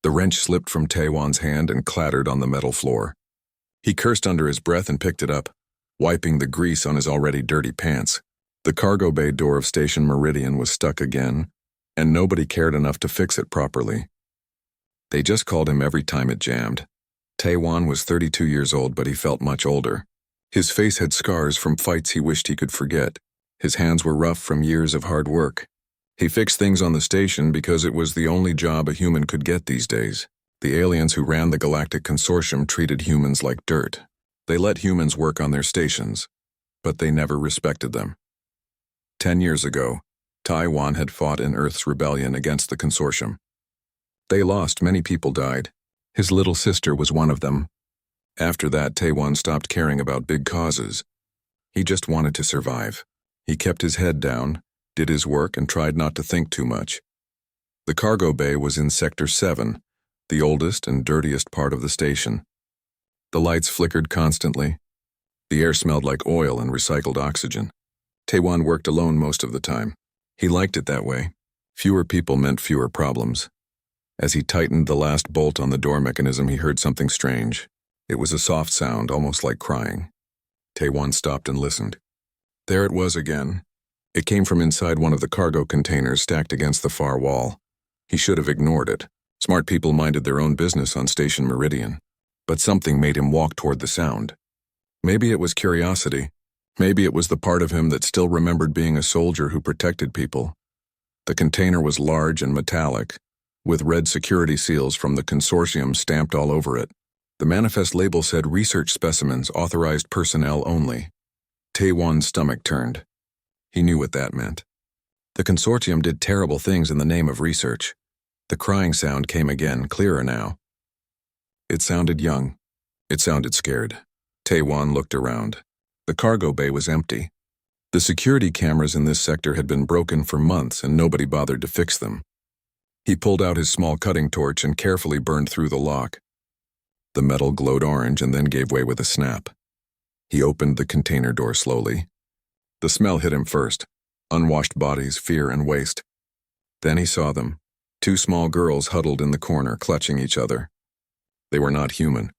The wrench slipped from Taewan's hand and clattered on the metal floor. He cursed under his breath and picked it up, wiping the grease on his already dirty pants. The cargo bay door of Station Meridian was stuck again, and nobody cared enough to fix it properly. They just called him every time it jammed. Taewan was 32 years old, but he felt much older. His face had scars from fights he wished he could forget. His hands were rough from years of hard work. He fixed things on the station because it was the only job a human could get these days. The aliens who ran the Galactic Consortium treated humans like dirt. They let humans work on their stations, but they never respected them. 10 years ago, Taewan had fought in Earth's rebellion against the Consortium. They lost, many people died. His little sister was one of them. After that, Taewan stopped caring about big causes. He just wanted to survive. He kept his head down, did his work, and tried not to think too much. The cargo bay was in Sector 7, the oldest and dirtiest part of the station. The lights flickered constantly. The air smelled like oil and recycled oxygen. Taewan worked alone most of the time. He liked it that way. Fewer people meant fewer problems. As he tightened the last bolt on the door mechanism, he heard something strange. It was a soft sound, almost like crying. Taewan stopped and listened. There it was again. It came from inside one of the cargo containers stacked against the far wall. He should have ignored it. Smart people minded their own business on Station Meridian. But something made him walk toward the sound. Maybe it was curiosity. Maybe it was the part of him that still remembered being a soldier who protected people. The container was large and metallic, with red security seals from the consortium stamped all over it. The manifest label said research specimens, authorized personnel only. Taewan's stomach turned. He knew what that meant. The consortium did terrible things in the name of research. The crying sound came again, clearer now. It sounded young. It sounded scared. Taewan looked around. The cargo bay was empty. The security cameras in this sector had been broken for months and nobody bothered to fix them. He pulled out his small cutting torch and carefully burned through the lock. The metal glowed orange and then gave way with a snap. He opened the container door slowly. The smell hit him first. Unwashed bodies, fear, and waste. Then he saw them. Two small girls huddled in the corner, clutching each other. They were not human.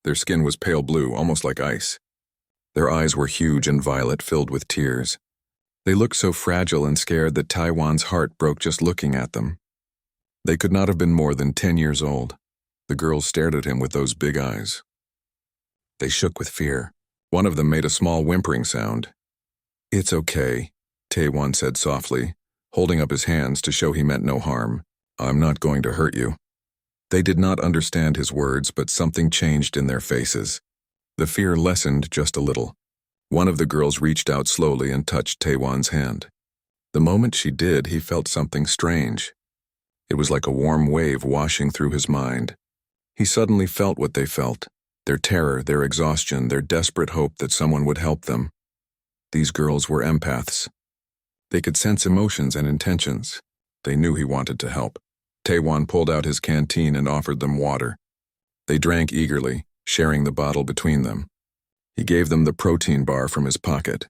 Their skin was pale blue, almost like ice. Their eyes were huge and violet, filled with tears. They looked so fragile and scared that Taewan's heart broke just looking at them. They could not have been more than 10 years old. The girls stared at him with those big eyes. They shook with fear. One of them made a small whimpering sound. "It's okay," Taewan said softly, holding up his hands to show he meant no harm. "I'm not going to hurt you." They did not understand his words, but something changed in their faces. The fear lessened just a little. One of the girls reached out slowly and touched Taewan's hand. The moment she did, he felt something strange. It was like a warm wave washing through his mind. He suddenly felt what they felt, their terror, their exhaustion, their desperate hope that someone would help them. These girls were empaths. They could sense emotions and intentions. They knew he wanted to help. Taewan pulled out his canteen and offered them water. They drank eagerly, sharing the bottle between them. He gave them the protein bar from his pocket.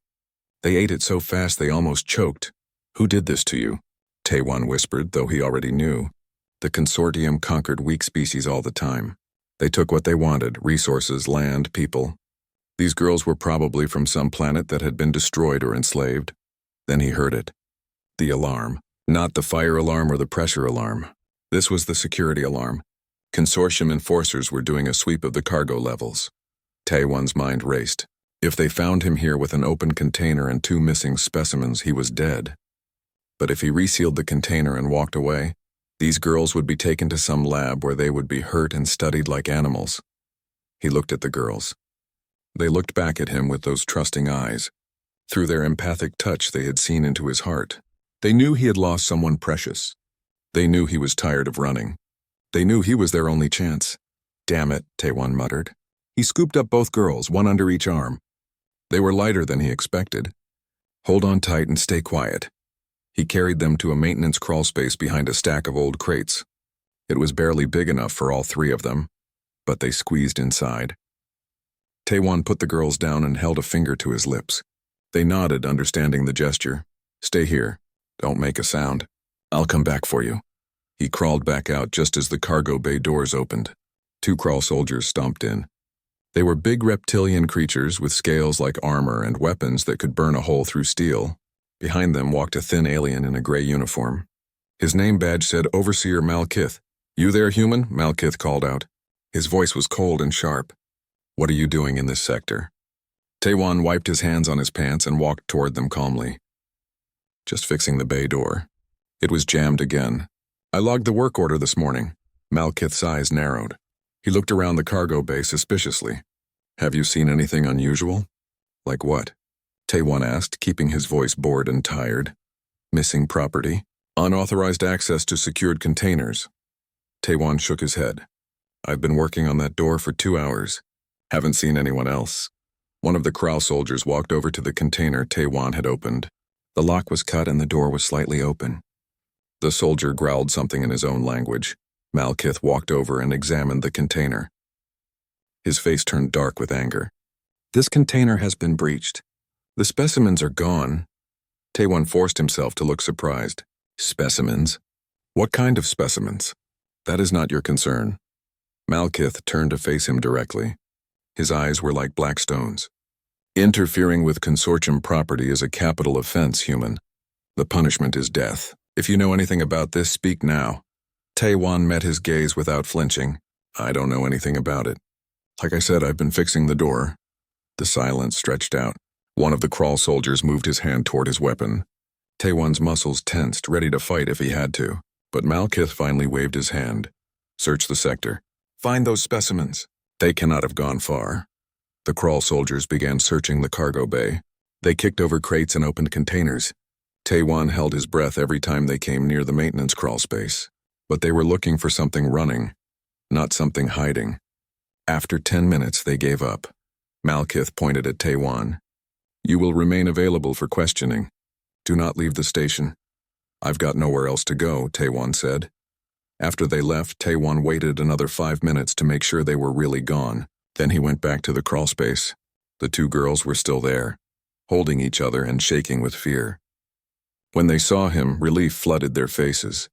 They ate it so fast they almost choked. "Who did this to you?" Taewan whispered, though he already knew. The consortium conquered weak species all the time. They took what they wanted, resources, land, people. These girls were probably from some planet that had been destroyed or enslaved. Then he heard it. The alarm. Not the fire alarm or the pressure alarm. This was the security alarm. Consortium enforcers were doing a sweep of the cargo levels. Taewan's mind raced. If they found him here with an open container and 2 missing specimens, he was dead. But if he resealed the container and walked away, these girls would be taken to some lab where they would be hurt and studied like animals. He looked at the girls. They looked back at him with those trusting eyes. Through their empathic touch, they had seen into his heart. They knew he had lost someone precious. They knew he was tired of running. They knew he was their only chance. "Damn it," Taewan muttered. He scooped up both girls, one under each arm. They were lighter than he expected. "Hold on tight and stay quiet." He carried them to a maintenance crawl space behind a stack of old crates. It was barely big enough for all 3 of them, but they squeezed inside. Taewan put the girls down and held a finger to his lips. They nodded, understanding the gesture. "Stay here. Don't make a sound. I'll come back for you." He crawled back out just as the cargo bay doors opened. 2 crawl soldiers stomped in. They were big reptilian creatures with scales like armor and weapons that could burn a hole through steel. Behind them walked a thin alien in a gray uniform. His name badge said Overseer Malkith. "You there, human?" Malkith called out. His voice was cold and sharp. "What are you doing in this sector?" Taiwan wiped his hands on his pants and walked toward them calmly. "Just fixing the bay door. It was jammed again. I logged the work order this morning." Malkith's eyes narrowed. He looked around the cargo bay suspiciously. "Have you seen anything unusual?" "Like what?" Taiwan asked, keeping his voice bored and tired. "Missing property? Unauthorized access to secured containers?" Taiwan shook his head. "I've been working on that door for 2 hours. Haven't seen anyone else." One of the Krau soldiers walked over to the container Taiwan had opened. The lock was cut and the door was slightly open. The soldier growled something in his own language. Malkith walked over and examined the container. His face turned dark with anger. "This container has been breached. The specimens are gone." Taiwan forced himself to look surprised. "Specimens? What kind of specimens? That is not your concern." Malkith turned to face him directly. His eyes were like black stones. "Interfering with consortium property is a capital offense, human. The punishment is death. If you know anything about this, speak now." Taiwan met his gaze without flinching. "I don't know anything about it. Like I said, I've been fixing the door." The silence stretched out. One of the crawl soldiers moved his hand toward his weapon. Taiwan's muscles tensed, ready to fight if he had to. But Malkith finally waved his hand. "Search the sector. Find those specimens. They cannot have gone far." The crawl soldiers began searching the cargo bay. They kicked over crates and opened containers. Taiwan held his breath every time they came near the maintenance crawl space. But they were looking for something running, not something hiding. After 10 minutes, they gave up. Malkith pointed at Taiwan. "You will remain available for questioning. Do not leave the station." "I've got nowhere else to go," Taiwan said. After they left, Taiwan waited another 5 minutes to make sure they were really gone. Then he went back to the crawl space. The 2 girls were still there, holding each other and shaking with fear. When they saw him, relief flooded their faces.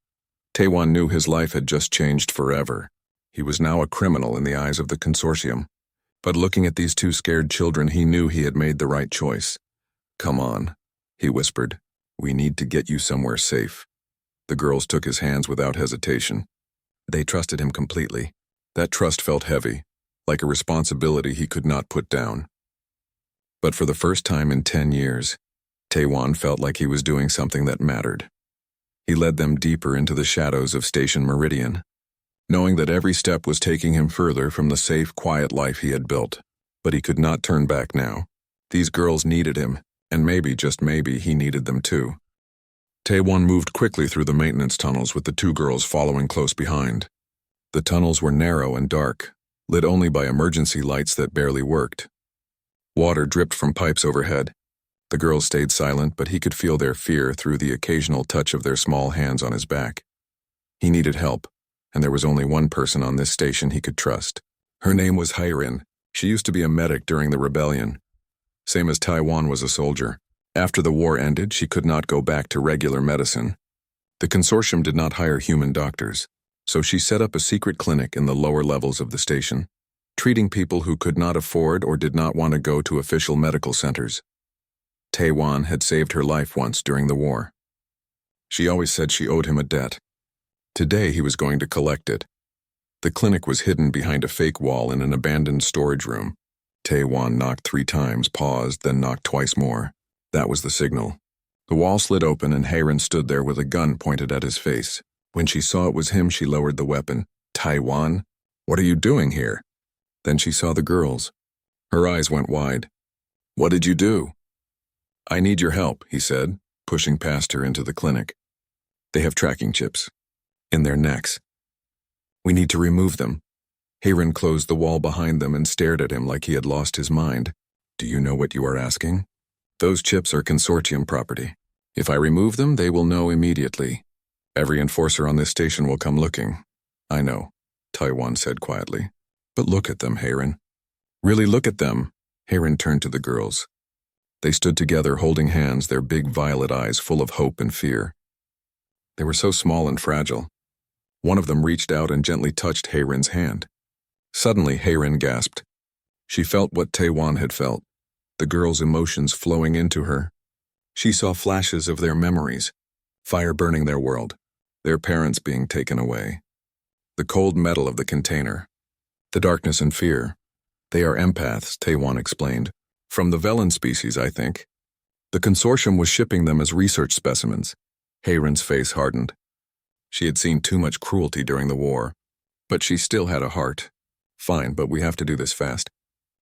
Taiwan knew his life had just changed forever. He was now a criminal in the eyes of the consortium. But looking at these 2 scared children, he knew he had made the right choice. "Come on," he whispered. "We need to get you somewhere safe." The girls took his hands without hesitation. They trusted him completely. That trust felt heavy, like a responsibility he could not put down. But for the first time in 10 years, Taiwan felt like he was doing something that mattered. He led them deeper into the shadows of Station Meridian, knowing that every step was taking him further from the safe, quiet life he had built. But he could not turn back now. These girls needed him, and maybe, just maybe, he needed them too. Taiwan moved quickly through the maintenance tunnels with the 2 girls following close behind. The tunnels were narrow and dark, lit only by emergency lights that barely worked. Water dripped from pipes overhead. The girls stayed silent, but he could feel their fear through the occasional touch of their small hands on his back. He needed help, and there was only one person on this station he could trust. Her name was Hairin. She used to be a medic during the rebellion. Same as Taiwan was a soldier. After the war ended, she could not go back to regular medicine. The consortium did not hire human doctors, so she set up a secret clinic in the lower levels of the station, treating people who could not afford or did not want to go to official medical centers. Taiwan had saved her life once during the war. She always said she owed him a debt. Today he was going to collect it. The clinic was hidden behind a fake wall in an abandoned storage room. Taiwan knocked 3 times, paused, then knocked twice more. That was the signal. The wall slid open and Hairin stood there with a gun pointed at his face. When she saw it was him, she lowered the weapon. "Taiwan, what are you doing here?" Then she saw the girls. Her eyes went wide. "What did you do?" "I need your help," he said, pushing past her into the clinic. "They have tracking chips in their necks. We need to remove them." Hairin closed the wall behind them and stared at him like he had lost his mind. "Do you know what you are asking? Those chips are consortium property. If I remove them, they will know immediately. Every enforcer on this station will come looking." "I know," Taiwan said quietly. "But look at them, Hairin." "Really look at them." Hairin turned to the girls. They stood together holding hands, their big violet eyes full of hope and fear. They were so small and fragile, One of them reached out and gently touched Hayrin's hand. Suddenly, Hayrin gasped. She felt what Taewon had felt, the girl's emotions flowing into her. She saw flashes of their memories, fire burning their world, their parents being taken away. The cold metal of the container, the darkness and fear. They are empaths, Taewon explained. From the Velen species, I think. The consortium was shipping them as research specimens. Hayrin's face hardened. She had seen too much cruelty during the war, but she still had a heart. Fine, but we have to do this fast.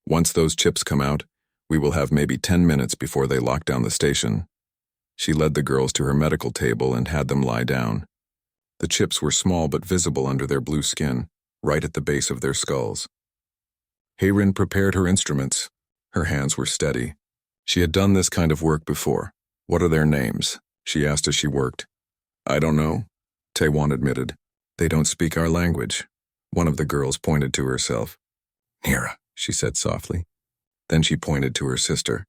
Once those chips come out, we will have maybe 10 minutes before they lock down the station. She led the girls to her medical table and had them lie down. The chips were small but visible under their blue skin, right at the base of their skulls. Hayrin prepared her instruments. Her hands were steady. She had done this kind of work before. What are their names? She asked as she worked. I don't know, Taewon admitted. They don't speak our language. One of the girls pointed to herself. Nira, she said softly. Then she pointed to her sister.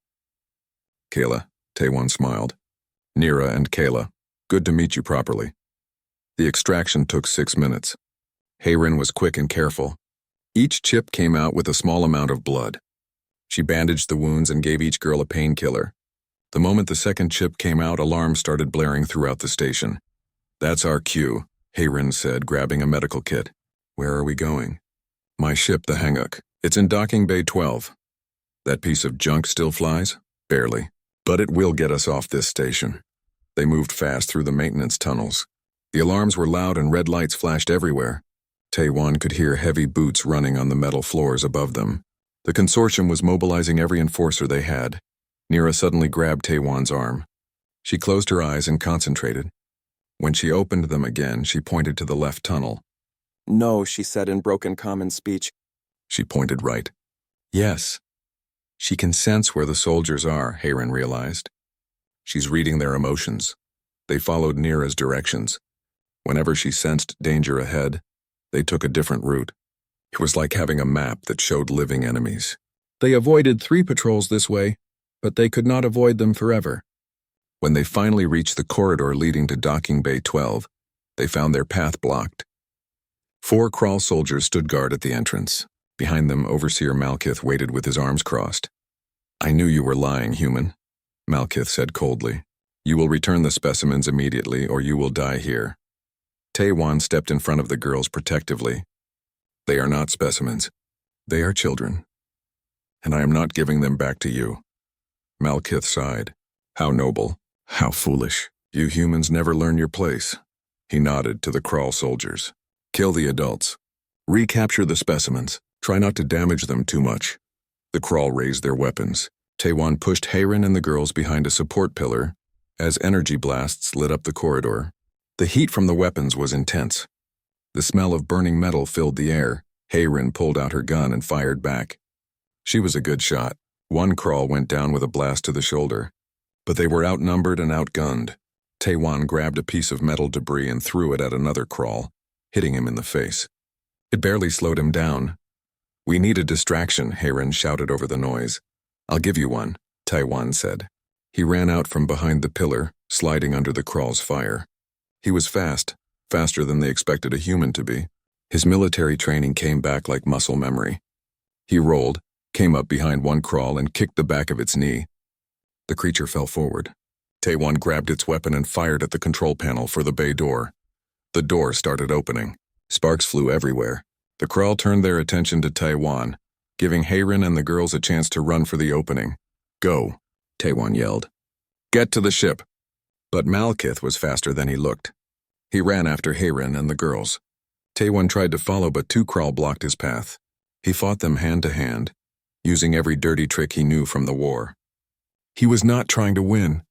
Kayla, Taewon smiled. Nira and Kayla, good to meet you properly. The extraction took 6 minutes. Hayrin was quick and careful. Each chip came out with a small amount of blood. She bandaged the wounds and gave each girl a painkiller. The moment the second chip came out, alarms started blaring throughout the station. That's our cue, Hayrin said, grabbing a medical kit. Where are we going? My ship, the Hanguk. It's in docking bay 12. That piece of junk still flies? Barely. But it will get us off this station. They moved fast through the maintenance tunnels. The alarms were loud and red lights flashed everywhere. Taewon could hear heavy boots running on the metal floors above them. The consortium was mobilizing every enforcer they had. Nira suddenly grabbed Taewon's arm. She closed her eyes and concentrated. When she opened them again, she pointed to the left tunnel. No, she said in broken common speech. She pointed right. Yes. She can sense where the soldiers are, Hayrin realized. She's reading their emotions. They followed Nira's directions. Whenever she sensed danger ahead, they took a different route. It was like having a map that showed living enemies. They avoided 3 patrols this way, but they could not avoid them forever. When they finally reached the corridor leading to docking bay 12, they found their path blocked. 4 Kral soldiers stood guard at the entrance. Behind them, Overseer Malkith waited with his arms crossed. I knew you were lying, human, Malkith said coldly. You will return the specimens immediately, or you will die here. Taewon stepped in front of the girls protectively. They are not specimens. They are children. And I am not giving them back to you. Malkith sighed. How noble. How foolish. You humans never learn your place. He nodded to the Kral soldiers. Kill the adults. Recapture the specimens. Try not to damage them too much. The Kral raised their weapons. Taewon pushed Hayrin and the girls behind a support pillar as energy blasts lit up the corridor. The heat from the weapons was intense. The smell of burning metal filled the air. Hayrin pulled out her gun and fired back. She was a good shot. One Kral went down with a blast to the shoulder. But they were outnumbered and outgunned. Taewon grabbed a piece of metal debris and threw it at another Kral, hitting him in the face. It barely slowed him down. We need a distraction, Hayrin shouted over the noise. I'll give you one, Taewon said. He ran out from behind the pillar, sliding under the Kral's fire. He was fast, faster than they expected a human to be. His military training came back like muscle memory. He rolled, came up behind one Kral and kicked the back of its knee. The creature fell forward. Taewon grabbed its weapon and fired at the control panel for the bay door. The door started opening. Sparks flew everywhere. The Kral turned their attention to Taewon, giving Hayrin and the girls a chance to run for the opening. Go, Taewon yelled. Get to the ship. But Malkith was faster than he looked. He ran after Hayrin and the girls. Taewon tried to follow, but 2 Kral blocked his path. He fought them hand to hand, using every dirty trick he knew from the war. He was not trying to win.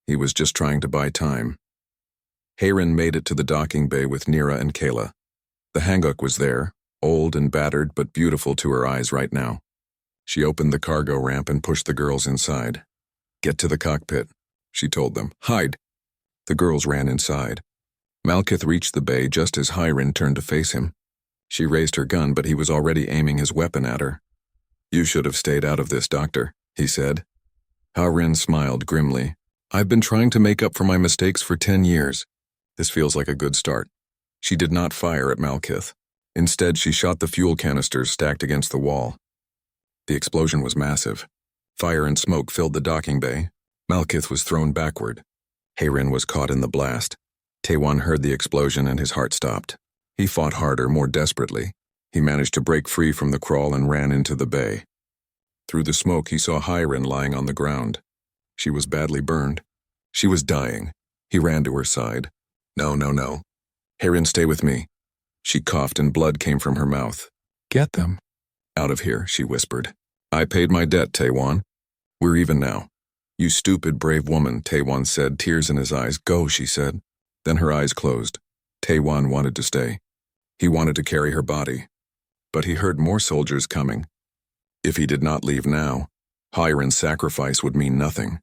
He was just trying to buy time. Hayrin made it to the docking bay with Nira and Kayla. The Hanguk was there, old and battered but beautiful to her eyes right now. She opened the cargo ramp and pushed the girls inside. Get to the cockpit, she told them. Hide. The girls ran inside. Malkith reached the bay just as Hayrin turned to face him. She raised her gun, but he was already aiming his weapon at her. You should have stayed out of this, Doctor, he said. Hayrin smiled grimly. I've been trying to make up for my mistakes for 10 years. This feels like a good start. She did not fire at Malkith. Instead, she shot the fuel canisters stacked against the wall. The explosion was massive. Fire and smoke filled the docking bay. Malkith was thrown backward. Hayrin was caught in the blast. Taiwan heard the explosion and his heart stopped. He fought harder, more desperately. He managed to break free from the crawl and ran into the bay. Through the smoke, he saw Hayrin lying on the ground. She was badly burned. She was dying. He ran to her side. No. Hayrin, stay with me. She coughed and blood came from her mouth. Get them. Out of here, she whispered. I paid my debt, Taiwan. We're even now. You stupid, brave woman, Taiwan said, tears in his eyes. Go, she said. Then her eyes closed. Taiwan wanted to stay. He wanted to carry her body. But he heard more soldiers coming. If he did not leave now, Hayrin's sacrifice would mean nothing.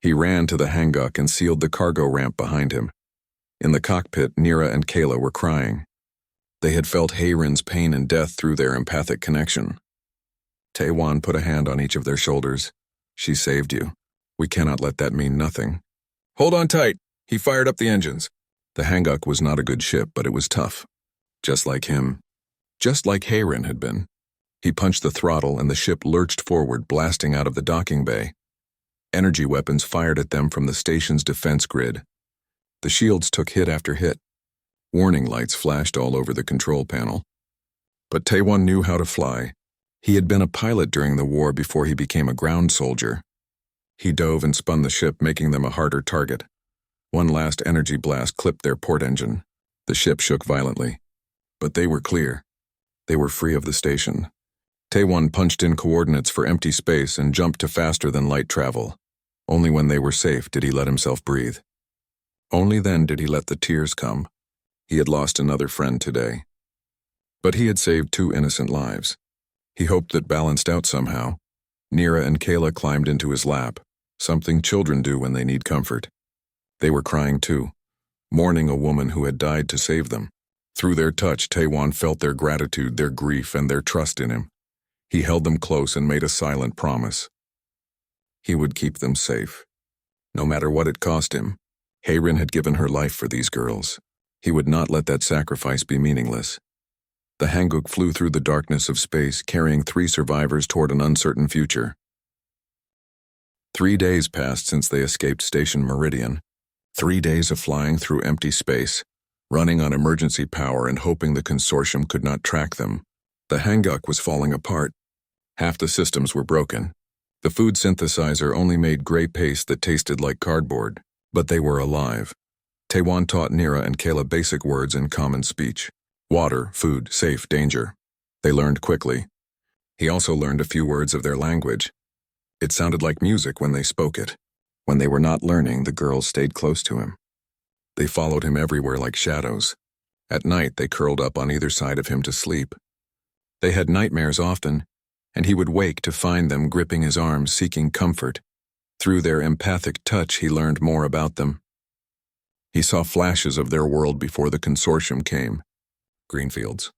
He ran to the hanguk and sealed the cargo ramp behind him. In the cockpit, Nira and Kayla were crying. They had felt Hayrin's pain and death through their empathic connection. Taiwan put a hand on each of their shoulders. She saved you. We cannot let that mean nothing. Hold on tight. He fired up the engines. The hanguk was not a good ship, but it was tough. Just like him. Just like Hayrin had been. He punched the throttle and the ship lurched forward, blasting out of the docking bay. Energy weapons fired at them from the station's defense grid. The shields took hit after hit. Warning lights flashed all over the control panel. But Taiwan knew how to fly. He had been a pilot during the war before he became a ground soldier. He dove and spun the ship, making them a harder target. One last energy blast clipped their port engine. The ship shook violently. But they were clear. They were free of the station. Taiwan punched in coordinates for empty space and jumped to faster than light travel. Only when they were safe did he let himself breathe. Only then did he let the tears come. He had lost another friend today. But he had saved 2 innocent lives. He hoped that balanced out somehow. Nira and Kayla climbed into his lap, something children do when they need comfort. They were crying too, mourning a woman who had died to save them. Through their touch, Taiwan felt their gratitude, their grief, and their trust in him. He held them close and made a silent promise. He would keep them safe. No matter what it cost him, Hayrin had given her life for these girls. He would not let that sacrifice be meaningless. The hanguk flew through the darkness of space, carrying 3 survivors toward an uncertain future. 3 days passed since they escaped Station Meridian. 3 days of flying through empty space, running on emergency power and hoping the consortium could not track them. The hanguk was falling apart. Half the systems were broken. The food synthesizer only made gray paste that tasted like cardboard, but they were alive. Taiwan taught Nira and Kayla basic words in common speech. Water, food, safe, danger. They learned quickly. He also learned a few words of their language. It sounded like music when they spoke it. When they were not learning, the girls stayed close to him. They followed him everywhere like shadows. At night, they curled up on either side of him to sleep. They had nightmares often, and he would wake to find them gripping his arms, seeking comfort. Through their empathic touch, he learned more about them. He saw flashes of their world before the consortium came. Greenfields.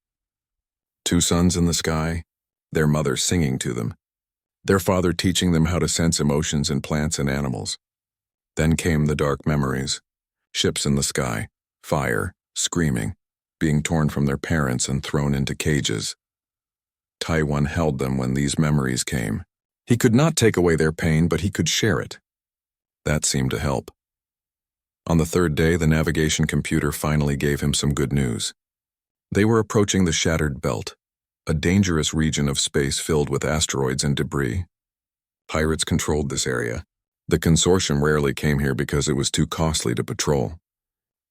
2 suns in the sky, their mother singing to them. Their father teaching them how to sense emotions in plants and animals. Then came the dark memories. Ships in the sky, fire, screaming, being torn from their parents and thrown into cages. Taiwan held them when these memories came. He could not take away their pain, but he could share it. That seemed to help. On the 3rd day, the navigation computer finally gave him some good news. They were approaching the shattered belt, a dangerous region of space filled with asteroids and debris. Pirates controlled this area. The consortium rarely came here because it was too costly to patrol.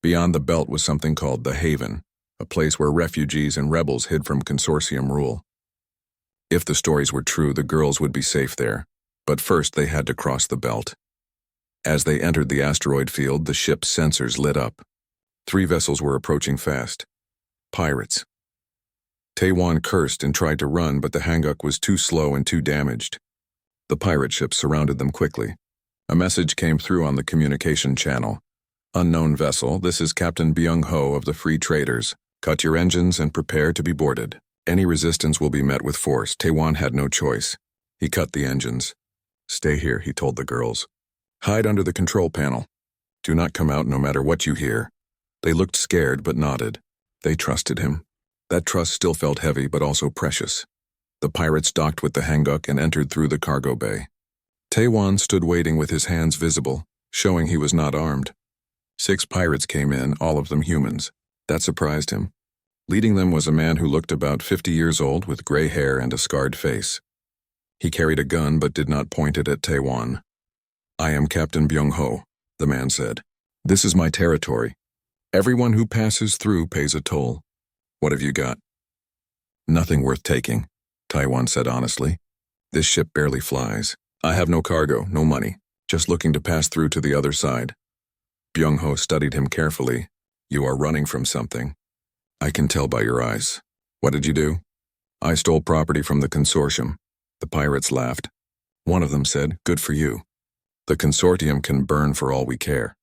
Beyond the belt was something called the Haven, a place where refugees and rebels hid from consortium rule. If the stories were true, the girls would be safe there, but first they had to cross the belt. As they entered the asteroid field, the ship's sensors lit up. 3 vessels were approaching fast. Pirates. Taiwan cursed and tried to run, but the hanguk was too slow and too damaged. The pirate ships surrounded them quickly. A message came through on the communication channel. Unknown vessel, this is Captain Byung-ho of the Free Traders. Cut your engines and prepare to be boarded. Any resistance will be met with force. Taiwan had no choice. He cut the engines. Stay here, he told the girls. Hide under the control panel. Do not come out no matter what you hear. They looked scared but nodded. They trusted him. That trust still felt heavy but also precious. The pirates docked with the hanguk and entered through the cargo bay. Taewon stood waiting with his hands visible, showing he was not armed. 6 pirates came in, all of them humans. That surprised him. Leading them was a man who looked about 50 years old with gray hair and a scarred face. He carried a gun but did not point it at Taewon. "I am Captain Byung-ho," the man said. "This is my territory. Everyone who passes through pays a toll. What have you got?" "Nothing worth taking," Taewon said honestly. "This ship barely flies. I have no cargo, no money, just looking to pass through to the other side." Byung-ho studied him carefully. "You are running from something. I can tell by your eyes. What did you do?" "I stole property from the consortium." The pirates laughed. One of them said, "Good for you. The consortium can burn for all we care."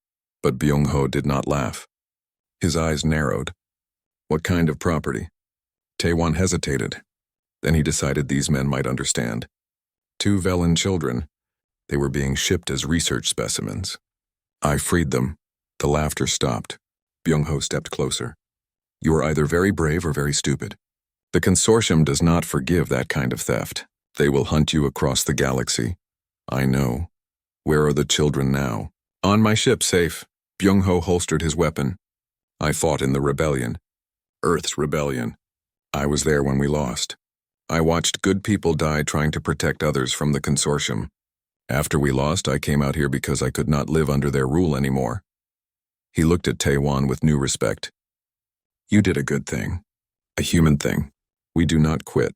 But Byung-ho did not laugh. His eyes narrowed. "What kind of property?" Taewon hesitated. Then he decided these men might understand. 2 Velen children. They were being shipped as research specimens. "I freed them." The laughter stopped. Byung-ho stepped closer. "You are either very brave or very stupid. The consortium does not forgive that kind of theft. They will hunt you across the galaxy. I know. Where are the children now?" "On my ship, safe." Byung-ho holstered his weapon. "I fought in the rebellion. Earth's rebellion. I was there when we lost. I watched good people die trying to protect others from the consortium. After we lost, I came out here because I could not live under their rule anymore." He looked at Taewon with new respect. "You did a good thing. A human thing. We do not quit.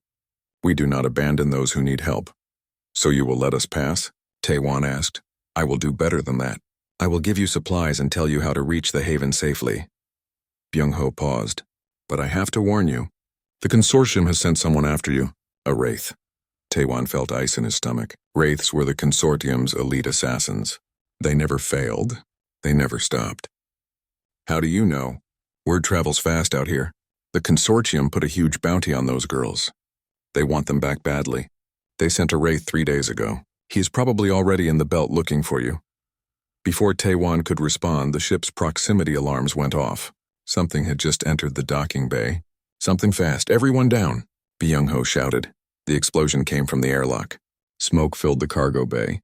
We do not abandon those who need help." "So you will let us pass?" Taewon asked. "I will do better than that. I will give you supplies and tell you how to reach the haven safely." Byung-ho paused. "But I have to warn you. The consortium has sent someone after you. A wraith." Taewon felt ice in his stomach. Wraiths were the consortium's elite assassins. They never failed. They never stopped. "How do you know?" "Word travels fast out here. The consortium put a huge bounty on those girls. They want them back badly. They sent a wraith 3 days ago. He is probably already in the belt looking for you." Before Taewon could respond, the ship's proximity alarms went off. Something had just entered the docking bay. "Something fast, everyone down," Byung-ho shouted. The explosion came from the airlock. Smoke filled the cargo bay.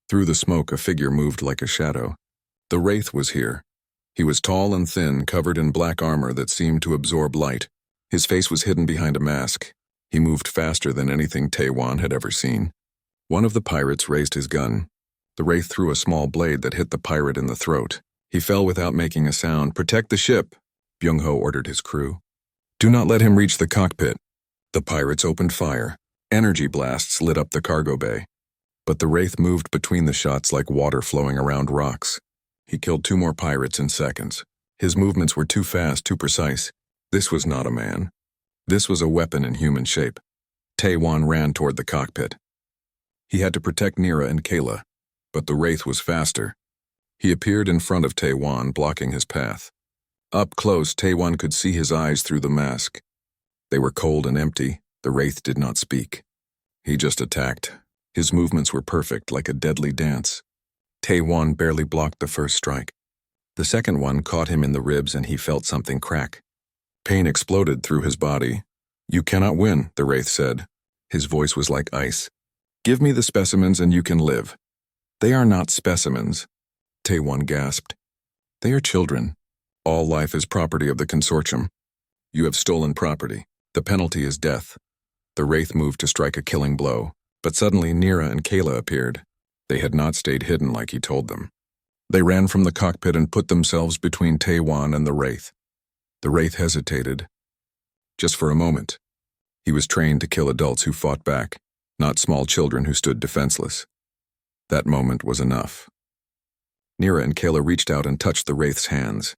Through the smoke, a figure moved like a shadow. The wraith was here. He was tall and thin, covered in black armor that seemed to absorb light. His face was hidden behind a mask. He moved faster than anything Taewon had ever seen. One of the pirates raised his gun. The wraith threw a small blade that hit the pirate in the throat. He fell without making a sound. "Protect the ship," Byung-ho ordered his crew. "Do not let him reach the cockpit." The pirates opened fire. Energy blasts lit up the cargo bay. But the wraith moved between the shots like water flowing around rocks. He killed 2 more pirates in seconds. His movements were too fast, too precise. This was not a man. This was a weapon in human shape. Taewon ran toward the cockpit. He had to protect Nira and Kayla, but the wraith was faster. He appeared in front of Taewon, blocking his path. Up close, Taewon could see his eyes through the mask. They were cold and empty. The wraith did not speak. He just attacked. His movements were perfect, like a deadly dance. Taewon barely blocked the first strike. The second one caught him in the ribs and he felt something crack. Pain exploded through his body. "You cannot win," the wraith said. His voice was like ice. "Give me the specimens and you can live." "They are not specimens," Taewon gasped. "They are children. All life is property of the consortium. You have stolen property. The penalty is death." The wraith moved to strike a killing blow, but suddenly Nira and Kayla appeared. They had not stayed hidden like he told them. They ran from the cockpit and put themselves between Taewon and the wraith. The wraith hesitated. Just for a moment. He was trained to kill adults who fought back, not small children who stood defenseless. That moment was enough. Nira and Kayla reached out and touched the wraith's hands.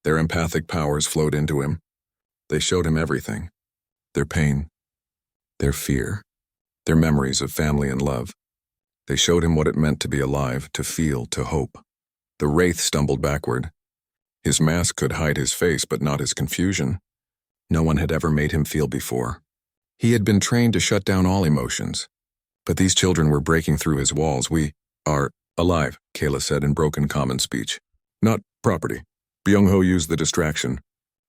Their empathic powers flowed into him. They showed him everything. Their pain, their fear, their memories of family and love. They showed him what it meant to be alive, to feel, to hope. The wraith stumbled backward. His mask could hide his face, but not his confusion. No one had ever made him feel before. He had been trained to shut down all emotions. But these children were breaking through his walls. "We are alive," Kayla said in broken common speech. "Not property." Byung-ho used the distraction.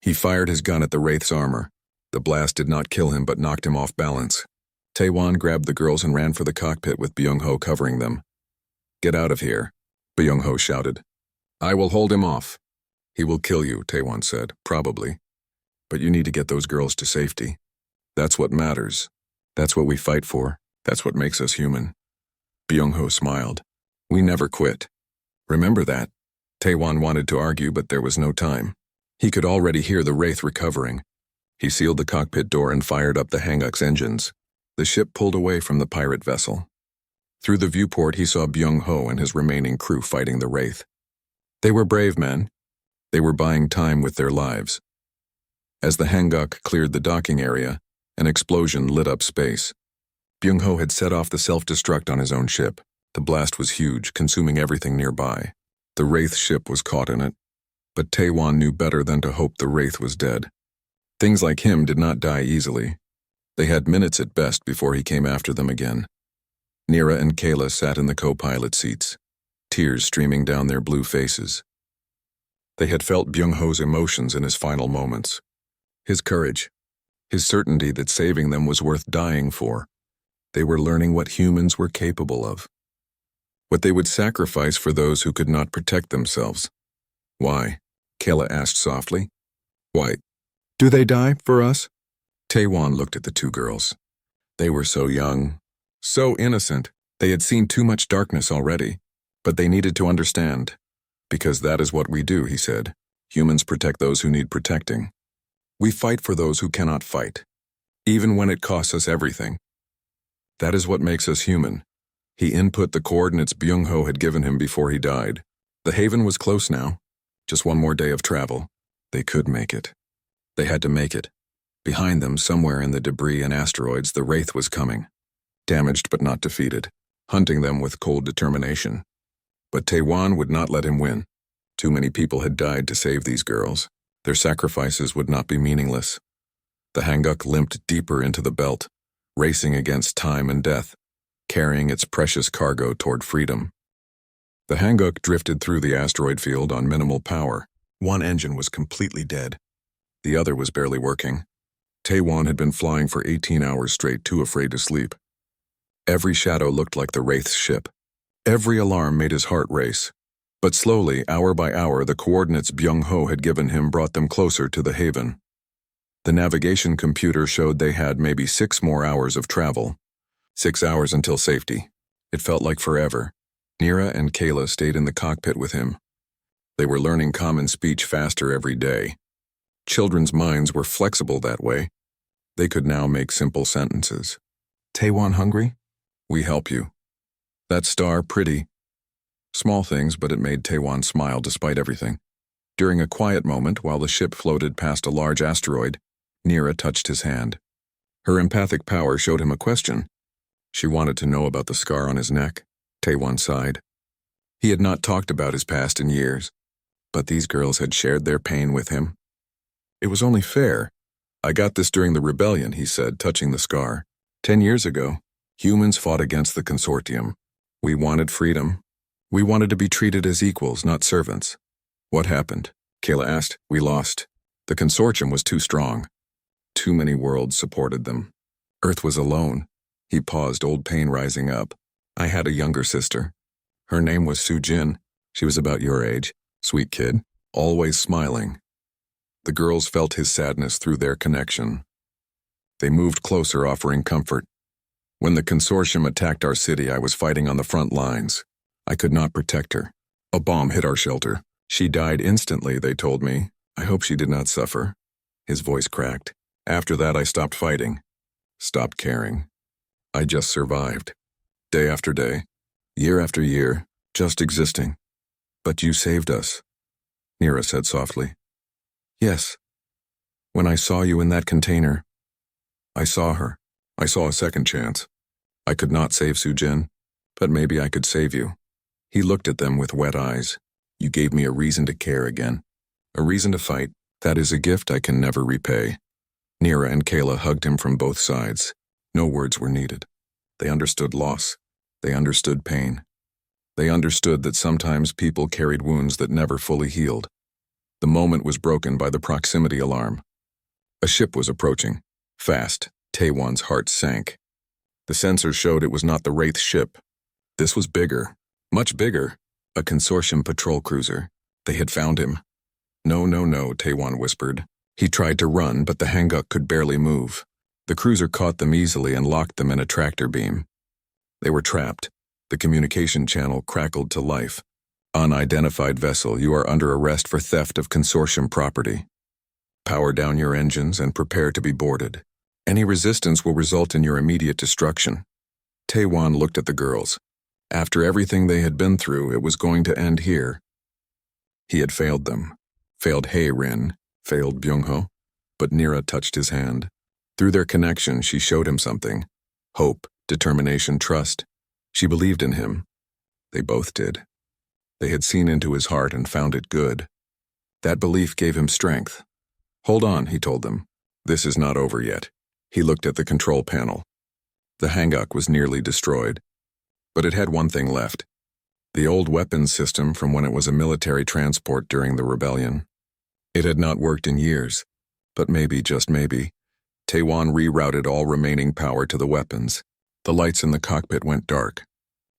He fired his gun at the Wraith's armor. The blast did not kill him but knocked him off balance. Taewon grabbed the girls and ran for the cockpit with Byung-ho covering them. "Get out of here," Byung-ho shouted. "I will hold him off." "He will kill you," Taewon said, "probably. But you need to get those girls to safety. That's what matters. That's what we fight for. That's what makes us human." Byung-ho smiled. "We never quit. Remember that." Taewon wanted to argue, but there was no time. He could already hear the Wraith recovering. He sealed the cockpit door and fired up the Hanguk's engines. The ship pulled away from the pirate vessel. Through the viewport, he saw Byung-ho and his remaining crew fighting the Wraith. They were brave men. They were buying time with their lives. As the Hanguk cleared the docking area, an explosion lit up space. Byung-ho had set off the self-destruct on his own ship. The blast was huge, consuming everything nearby. The Wraith ship was caught in it. But Taewon knew better than to hope the Wraith was dead. Things like him did not die easily. They had minutes at best before he came after them again. Nira and Kayla sat in the co-pilot seats, tears streaming down their blue faces. They had felt Byung-ho's emotions in his final moments. His courage, his certainty that saving them was worth dying for. They were learning what humans were capable of. What they would sacrifice for those who could not protect themselves. "Why?" Kayla asked softly. "Why? Do they die for us?" Taewon looked at the two girls. They were so young, so innocent. They had seen too much darkness already, but they needed to understand. "Because that is what we do," he said. "Humans protect those who need protecting. We fight for those who cannot fight, even when it costs us everything. That is what makes us human." He input the coordinates Byung-ho had given him before he died. The haven was close now. Just one more day of travel. They could make it. They had to make it. Behind them, somewhere in the debris and asteroids, the Wraith was coming. Damaged but not defeated, hunting them with cold determination. But Taewon would not let him win. Too many people had died to save these girls. Their sacrifices would not be meaningless. The Hanguk limped deeper into the belt, racing against time and death, carrying its precious cargo toward freedom. The Hanguk drifted through the asteroid field on minimal power. One engine was completely dead. The other was barely working. Taewon had been flying for 18 hours straight, too afraid to sleep. Every shadow looked like the Wraith's ship. Every alarm made his heart race. But slowly, hour by hour, the coordinates Byung-ho had given him brought them closer to the haven. The navigation computer showed they had maybe 6 more hours of travel. 6 hours until safety. It felt like forever. Nira and Kayla stayed in the cockpit with him. They were learning common speech faster every day. Children's minds were flexible that way. They could now make simple sentences. "Taewon hungry? We help you. That star pretty." Small things, but it made Taewon smile despite everything. During a quiet moment, while the ship floated past a large asteroid, Nira touched his hand. Her empathic power showed him a question. She wanted to know about the scar on his neck. Taewon sighed. He had not talked about his past in years, but these girls had shared their pain with him. It was only fair. "I got this during the rebellion," he said, touching the scar. 10 years ago, humans fought against the consortium. We wanted freedom. We wanted to be treated as equals, not servants. What happened?" Kayla asked. "We lost. The consortium was too strong. Too many worlds supported them. Earth was alone." He paused, old pain rising up. "I had a younger sister. Her name was Soo-jin. She was about your age. Sweet kid, always smiling." The girls felt his sadness through their connection. They moved closer, offering comfort. "When the consortium attacked our city, I was fighting on the front lines. I could not protect her. A bomb hit our shelter. She died instantly, they told me. I hope she did not suffer." His voice cracked. "After that, I stopped fighting. Stopped caring. I just survived. Day after day, year after year, just existing. But you saved us," Nira said softly. "Yes. When I saw you in that container, I saw her. I saw a second chance. I could not save Soo-jin, but maybe I could save you." He looked at them with wet eyes. "You gave me a reason to care again. A reason to fight. That is a gift I can never repay." Nira and Kayla hugged him from both sides. No words were needed. They understood loss. They understood pain. They understood that sometimes people carried wounds that never fully healed. The moment was broken by the proximity alarm. A ship was approaching. Fast. Taewan's heart sank. The sensors showed it was not the Wraith ship. This was bigger. Much bigger. A consortium patrol cruiser. They had found him. No, no, no, Taewan whispered. He tried to run, but the hanguk could barely move. The cruiser caught them easily and locked them in a tractor beam. They were trapped. The communication channel crackled to life. Unidentified vessel, you are under arrest for theft of consortium property. Power down your engines and prepare to be boarded. Any resistance will result in your immediate destruction. Taewan looked at the girls. After everything they had been through, it was going to end here. He had failed them. Failed Hae-rin, failed Byung-ho, but Nira touched his hand. Through their connection, she showed him something. Hope, determination, trust. She believed in him. They both did. They had seen into his heart and found it good. That belief gave him strength. Hold on, he told them. This is not over yet. He looked at the control panel. The hanguk was nearly destroyed. But it had one thing left. The old weapons system from when it was a military transport during the rebellion. It had not worked in years, but maybe, just maybe, Taewan rerouted all remaining power to the weapons. The lights in the cockpit went dark.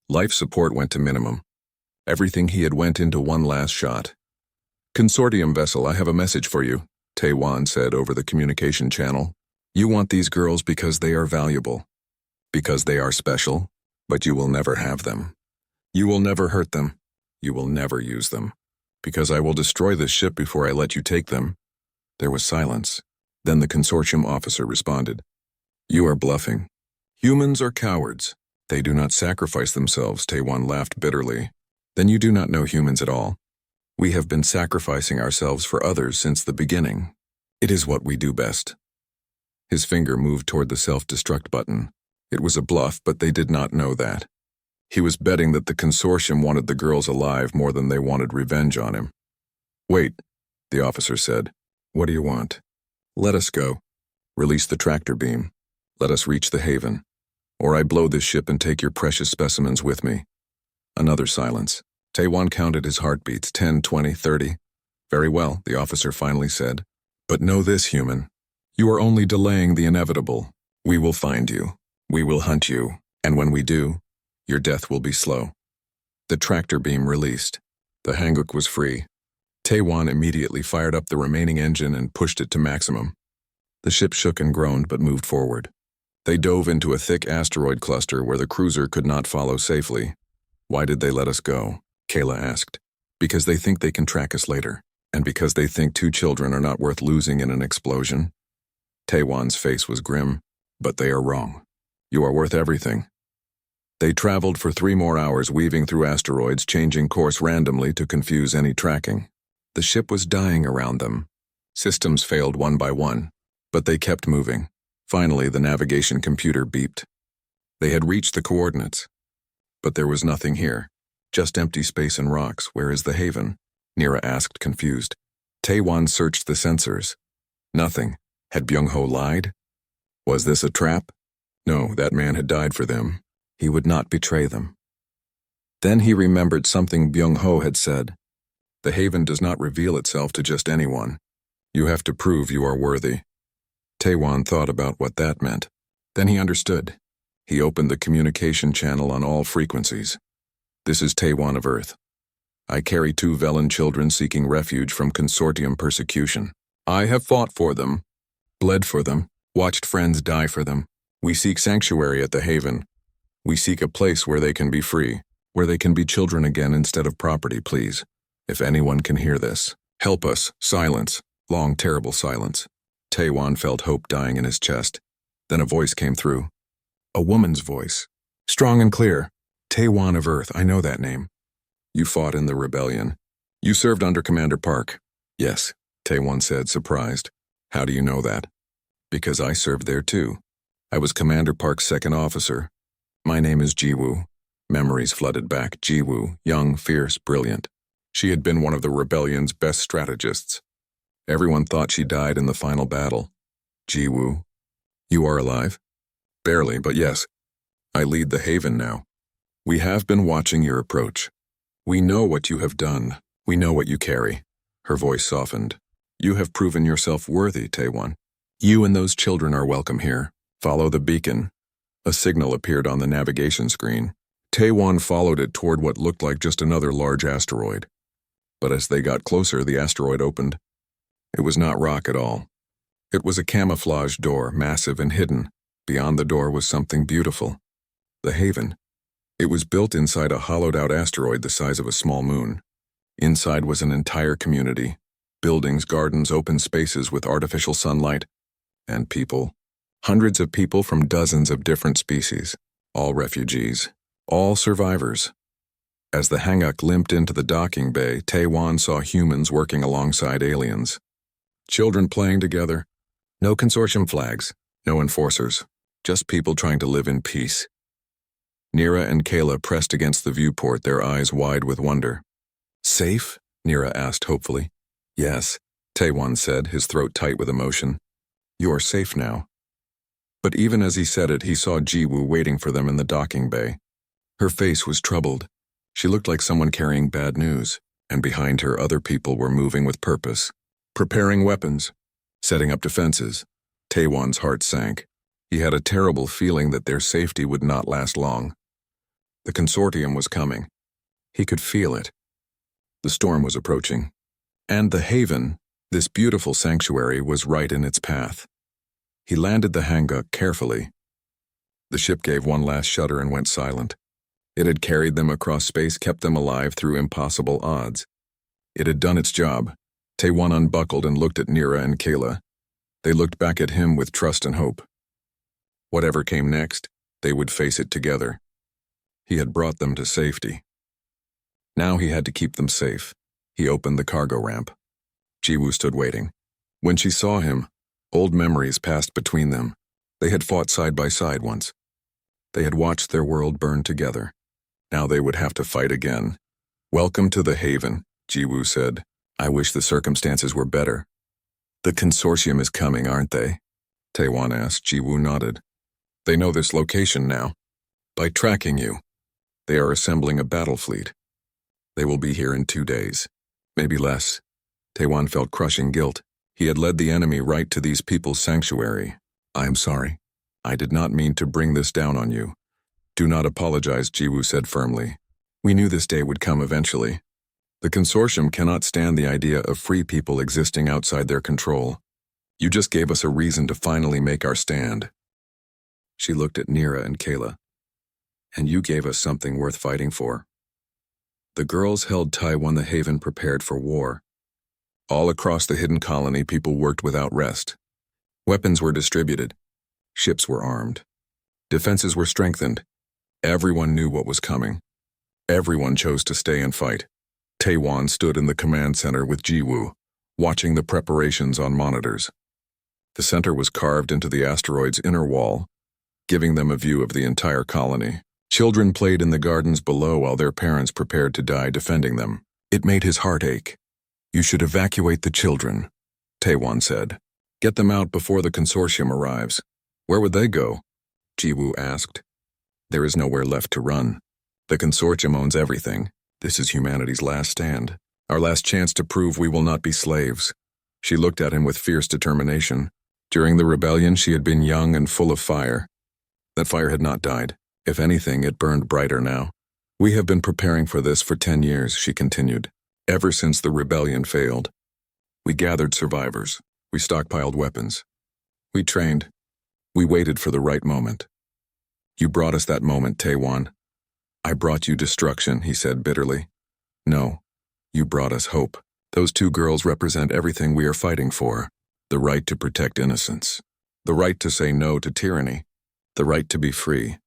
Life support went to minimum. Everything he had went into one last shot. Consortium vessel, I have a message for you, Taewan said over the communication channel. You want these girls because they are valuable. Because they are special, but you will never have them. You will never hurt them. You will never use them. Because I will destroy this ship before I let you take them. There was silence. Then the consortium officer responded. You are bluffing. Humans are cowards. They do not sacrifice themselves, Taewan laughed bitterly. Then you do not know humans at all. We have been sacrificing ourselves for others since the beginning. It is what we do best. His finger moved toward the self-destruct button. It was a bluff, but they did not know that. He was betting that the consortium wanted the girls alive more than they wanted revenge on him. Wait, the officer said. What do you want? Let us go. Release the tractor beam. Let us reach the haven. Or I blow this ship and take your precious specimens with me. Another silence. Taewan counted his heartbeats, 10, 20, 30. Very well, the officer finally said. But know this, human. You are only delaying the inevitable. We will find you. We will hunt you. And when we do, your death will be slow. The tractor beam released. The hanguk was free. Taewan immediately fired up the remaining engine and pushed it to maximum. The ship shook and groaned but moved forward. They dove into a thick asteroid cluster where the cruiser could not follow safely. Why did they let us go? Kayla asked. Because they think they can track us later. And because they think 2 children are not worth losing in an explosion. Taewan's face was grim. But they are wrong. You are worth everything. They traveled for 3 more hours, weaving through asteroids, changing course randomly to confuse any tracking. The ship was dying around them. Systems failed one by one, but they kept moving. Finally, the navigation computer beeped. They had reached the coordinates. But there was nothing here. Just empty space and rocks. Where is the haven? Nira asked, confused. Taewan searched the sensors. Nothing. Had Byung-ho lied? Was this a trap? No, that man had died for them. He would not betray them. Then he remembered something Byung-ho had said. The haven does not reveal itself to just anyone. You have to prove you are worthy. Taewan thought about what that meant. Then he understood. He opened the communication channel on all frequencies. This is Taewan of Earth. I carry 2 Velen children seeking refuge from consortium persecution. I have fought for them, bled for them, watched friends die for them. We seek sanctuary at the haven. We seek a place where they can be free, where they can be children again instead of property, please. If anyone can hear this, help us. Silence. Long, terrible silence. Taewan felt hope dying in his chest. Then a voice came through. A woman's voice. Strong and clear. Taewan of Earth, I know that name. You fought in the rebellion. You served under Commander Park. Yes, Taewan said, surprised. How do you know that? Because I served there too. I was Commander Park's second officer. My name is Jiwoo. Memories flooded back. Jiwoo, young, fierce, brilliant. She had been one of the rebellion's best strategists. Everyone thought she died in the final battle. Jiwoo, you are alive? Barely, but yes. I lead the haven now. We have been watching your approach. We know what you have done. We know what you carry. Her voice softened. You have proven yourself worthy, Taewon. You and those children are welcome here. Follow the beacon. A signal appeared on the navigation screen. Taewon followed it toward what looked like just another large asteroid. But as they got closer, the asteroid opened. It was not rock at all. It was a camouflage door, massive and hidden. Beyond the door was something beautiful. The Haven. It was built inside a hollowed-out asteroid the size of a small moon. Inside was an entire community. Buildings, gardens, open spaces with artificial sunlight. And people. Hundreds of people from dozens of different species. All refugees. All survivors. As the Hanguk limped into the docking bay, Taewon saw humans working alongside aliens. Children playing together. No consortium flags. No enforcers. Just people trying to live in peace. Nira and Kayla pressed against the viewport, their eyes wide with wonder. Safe? Nira asked hopefully. Yes, Taewon said, his throat tight with emotion. You are safe now. But even as he said it, he saw Jiwoo waiting for them in the docking bay. Her face was troubled. She looked like someone carrying bad news, and behind her other people were moving with purpose. Preparing weapons. Setting up defenses. Taewon's heart sank. He had a terrible feeling that their safety would not last long. The consortium was coming. He could feel it. The storm was approaching. And the Haven, this beautiful sanctuary, was right in its path. He landed the Hanguk carefully. The ship gave one last shudder and went silent. It had carried them across space, kept them alive through impossible odds. It had done its job. Taewon unbuckled and looked at Nira and Kayla. They looked back at him with trust and hope. Whatever came next, they would face it together. He had brought them to safety. Now he had to keep them safe. He opened the cargo ramp. Jiwoo stood waiting. When she saw him, old memories passed between them. They had fought side by side once. They had watched their world burn together. Now they would have to fight again. Welcome to the Haven, Jiwoo said. I wish the circumstances were better. The consortium is coming, aren't they? Taewon asked. Jiwoo nodded. They know this location now. By tracking you. They are assembling a battle fleet. They will be here in 2 days. Maybe less. Taewon felt crushing guilt. He had led the enemy right to these people's sanctuary. I am sorry. I did not mean to bring this down on you. Do not apologize, Jiwoo said firmly. We knew this day would come eventually. The consortium cannot stand the idea of free people existing outside their control. You just gave us a reason to finally make our stand. She looked at Nira and Kayla. And you gave us something worth fighting for. The girls held Taewon the Haven prepared for war. All across the hidden colony, people worked without rest. Weapons were distributed. Ships were armed. Defenses were strengthened. Everyone knew what was coming. Everyone chose to stay and fight. Taewon stood in the command center with Jiwoo, watching the preparations on monitors. The center was carved into the asteroid's inner wall, giving them a view of the entire colony. Children played in the gardens below while their parents prepared to die defending them. It made his heart ache. You should evacuate the children, Taewon said. Get them out before the consortium arrives. Where would they go? Jiwoo asked. There is nowhere left to run. The consortium owns everything. This is humanity's last stand. Our last chance to prove we will not be slaves. She looked at him with fierce determination. During the rebellion, she had been young and full of fire. That fire had not died. If anything, it burned brighter now. We have been preparing for this for 10 years, she continued. Ever since the rebellion failed. We gathered survivors. We stockpiled weapons. We trained. We waited for the right moment. You brought us that moment, Taewon. I brought you destruction, he said bitterly. No, you brought us hope. Those 2 girls represent everything we are fighting for. The right to protect innocence. The right to say no to tyranny. The right to be free.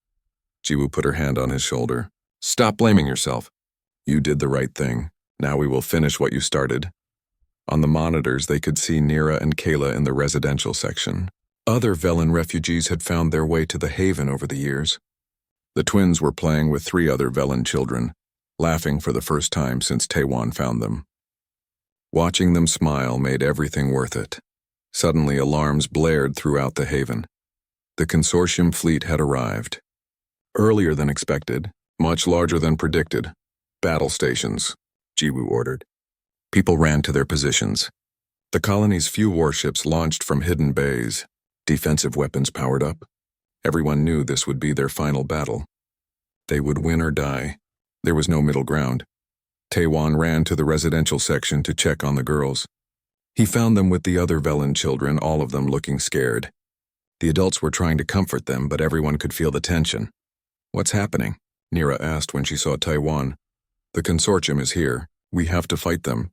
Jiwoo put her hand on his shoulder. Stop blaming yourself. You did the right thing. Now we will finish what you started. On the monitors, they could see Nira and Kayla in the residential section. Other Velen refugees had found their way to the Haven over the years. The twins were playing with 3 other Velen children, laughing for the first time since Taewon found them. Watching them smile made everything worth it. Suddenly, alarms blared throughout the Haven. The consortium fleet had arrived. Earlier than expected, much larger than predicted. Battle stations, Jiwoo ordered. People ran to their positions. The colony's few warships launched from hidden bays, defensive weapons powered up. Everyone knew this would be their final battle. They would win or die. There was no middle ground. Taewon ran to the residential section to check on the girls. He found them with the other Velen children, all of them looking scared. The adults were trying to comfort them, but everyone could feel the tension. "What's happening?" Nira asked when she saw Taewon. "The consortium is here. We have to fight them."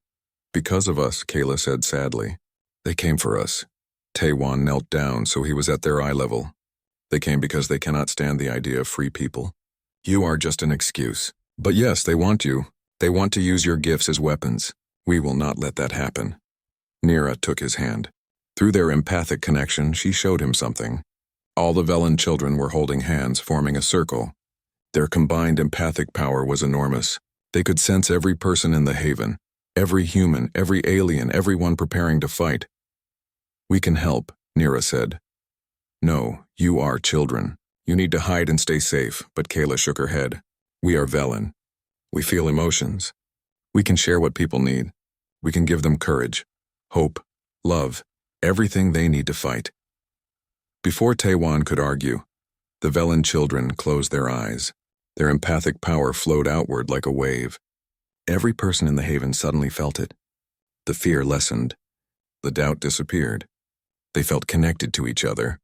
"Because of us," Kayla said sadly. "They came for us." Taewon knelt down so he was at their eye level. "They came because they cannot stand the idea of free people. You are just an excuse. But yes, they want you. They want to use your gifts as weapons. We will not let that happen." Nira took his hand. Through their empathic connection, she showed him something. All the Velen children were holding hands, forming a circle. Their combined empathic power was enormous. They could sense every person in the haven, every human, every alien, everyone preparing to fight. "We can help," Nira said. "No, you are children. You need to hide and stay safe," but Kayla shook her head. "We are Velen. We feel emotions. We can share what people need. We can give them courage, hope, love, everything they need to fight." Before Taewon could argue, the Velen children closed their eyes. Their empathic power flowed outward like a wave. Every person in the haven suddenly felt it. The fear lessened. The doubt disappeared. They felt connected to each other.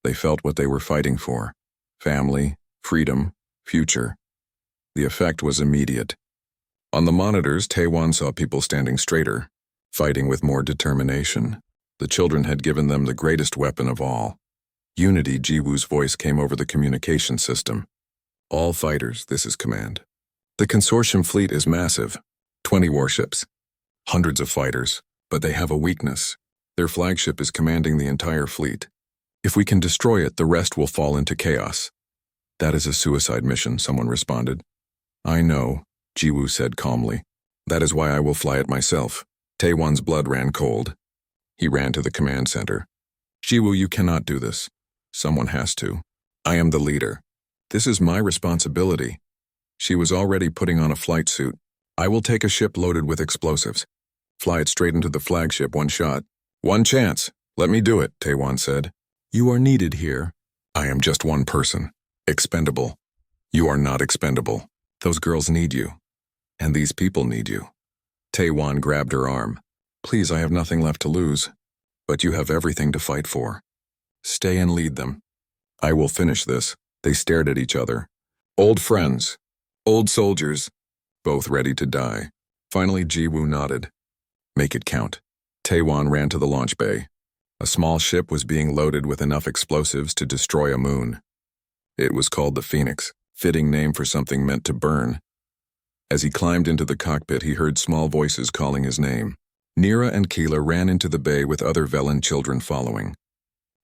They felt what they were fighting for: family, freedom, future. The effect was immediate. On the monitors, Taewon saw people standing straighter, fighting with more determination. The children had given them the greatest weapon of all. Unity, Jiwoo's voice came over the communication system. "All fighters, this is command. The consortium fleet is massive, 20 warships, hundreds of fighters, but they have a weakness. Their flagship is commanding the entire fleet. If we can destroy it, the rest will fall into chaos." "That is a suicide mission," someone responded. "I know," Jiwoo said calmly. "That is why I will fly it myself." Taewon's blood ran cold. He ran to the command center. "Jiwoo, you cannot do this. Someone has to. I am the leader. This is my responsibility." She was already putting on a flight suit. "I will take a ship loaded with explosives. Fly it straight into the flagship, one shot. One chance. Let me do it," Taewon said. "You are needed here." "I am just one person. Expendable." "You are not expendable. Those girls need you. And these people need you." Taewon grabbed her arm. "Please, I have nothing left to lose. But you have everything to fight for. Stay and lead them." "I will finish this." They stared at each other. Old friends. Old soldiers. Both ready to die. Finally, Jiwoo nodded. "Make it count." Taewon ran to the launch bay. A small ship was being loaded with enough explosives to destroy a moon. It was called the Phoenix, fitting name for something meant to burn. As he climbed into the cockpit, he heard small voices calling his name. Nira and Keela ran into the bay with other Velen children following.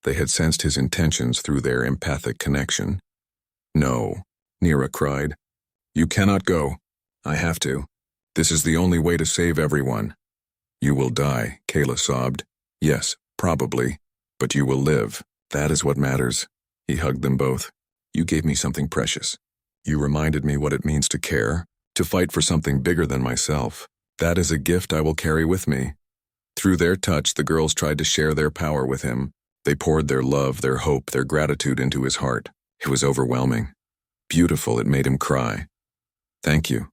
They had sensed his intentions through their empathic connection. "No," Nira cried. "You cannot go. I have to. This is the only way to save everyone." "You will die," Kayla sobbed. "Yes, probably. But you will live. That is what matters." He hugged them both. "You gave me something precious. You reminded me what it means to care, to fight for something bigger than myself. That is a gift I will carry with me." Through their touch, the girls tried to share their power with him. They poured their love, their hope, their gratitude into his heart. It was overwhelming. Beautiful, it made him cry. "Thank you,"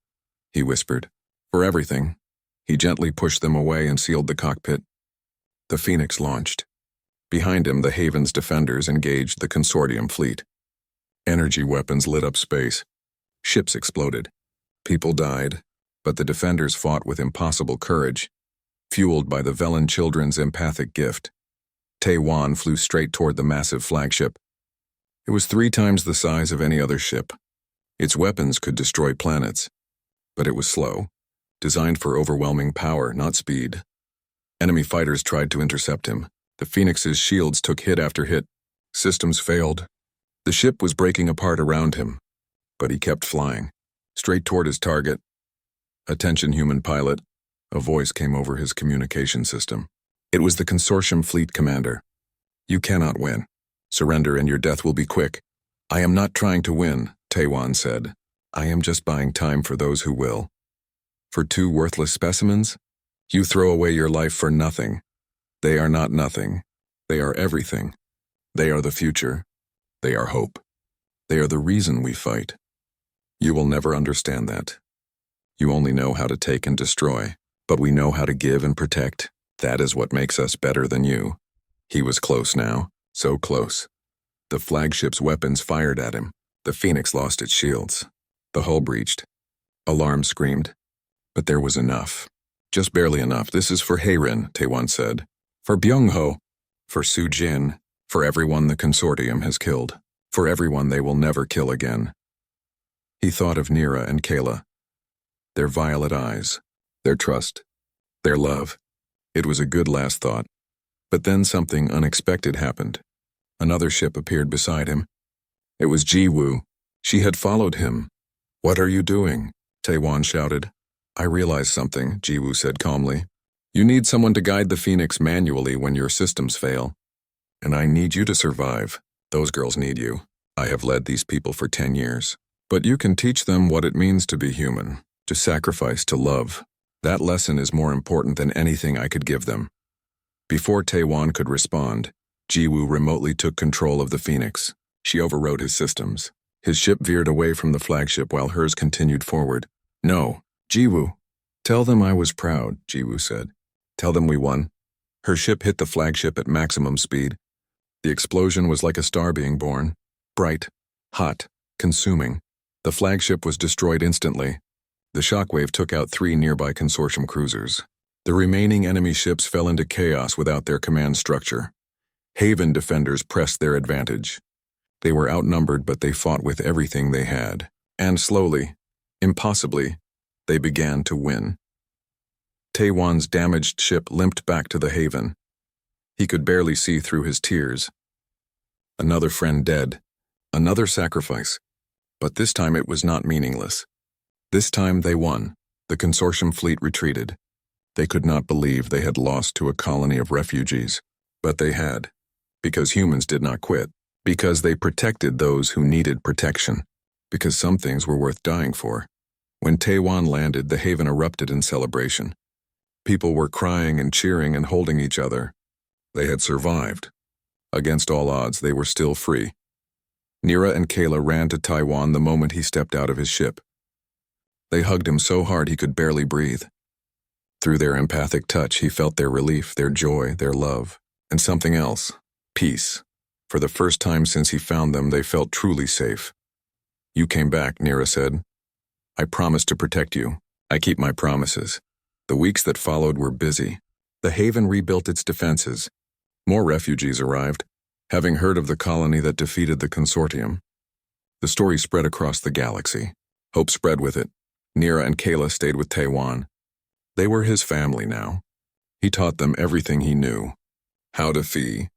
he whispered, "for everything." He gently pushed them away and sealed the cockpit. The Phoenix launched. Behind him, the Haven's defenders engaged the consortium fleet. Energy weapons lit up space. Ships exploded. People died, but the defenders fought with impossible courage, fueled by the Velen children's empathic gift. Taewon flew straight toward the massive flagship. It was 3 times the size of any other ship. Its weapons could destroy planets, but it was slow, designed for overwhelming power, not speed. Enemy fighters tried to intercept him. The Phoenix's shields took hit after hit. Systems failed. The ship was breaking apart around him, but he kept flying, straight toward his target. "Attention, human pilot." A voice came over his communication system. It was the consortium fleet commander. "You cannot win. Surrender and your death will be quick." "I am not trying to win," Taewon said. "I am just buying time for those who will." "For 2 worthless specimens?" You throw away your life for nothing. They are not nothing. They are everything. They are the future. They are hope. They are the reason we fight. You will never understand that. You only know how to take and destroy, but we know how to give and protect. That is what makes us better than you. He was close now, so close. The flagship's weapons fired at him. The Phoenix lost its shields. The hull breached. Alarm screamed. But there was enough. Just barely enough. This is for Heirin, Taewon said. For Byung-ho. For Su-jin. For everyone the consortium has killed. For everyone they will never kill again. He thought of Nira and Kayla. Their violet eyes. Their trust. Their love. It was a good last thought. But then something unexpected happened. Another ship appeared beside him. It was Ji-woo. She had followed him. "What are you doing?" Taewon shouted. "I realize something," Ji-woo said calmly. "You need someone to guide the Phoenix manually when your systems fail. And I need you to survive. Those girls need you. I have led these people for 10 years. But you can teach them what it means to be human, to sacrifice, to love. That lesson is more important than anything I could give them." Before Taewon could respond, Ji-woo remotely took control of the Phoenix. She overrode his systems. His ship veered away from the flagship while hers continued forward. "No, Ji-woo." "Tell them I was proud," Ji-woo said. "Tell them we won." Her ship hit the flagship at maximum speed. The explosion was like a star being born. Bright, hot, consuming. The flagship was destroyed instantly. The shockwave took out 3 nearby consortium cruisers. The remaining enemy ships fell into chaos without their command structure. Haven defenders pressed their advantage. They were outnumbered, but they fought with everything they had. And slowly, impossibly, they began to win. Taewon's damaged ship limped back to the Haven. He could barely see through his tears. Another friend dead. Another sacrifice. But this time it was not meaningless. This time they won. The consortium fleet retreated. They could not believe they had lost to a colony of refugees. But they had. Because humans did not quit. Because they protected those who needed protection. Because some things were worth dying for. When Taewon landed, the Haven erupted in celebration. People were crying and cheering and holding each other. They had survived. Against all odds, they were still free. Nira and Kayla ran to Taewon the moment he stepped out of his ship. They hugged him so hard he could barely breathe. Through their empathic touch, he felt their relief, their joy, their love, and something else, peace. For the first time since he found them, they felt truly safe. "You came back," Nira said. "I promised to protect you. I keep my promises." The weeks that followed were busy. The Haven rebuilt its defenses. More refugees arrived, having heard of the colony that defeated the consortium. The story spread across the galaxy. Hope spread with it. Nira and Kayla stayed with Taewon. They were his family now. He taught them everything he knew. How to fee,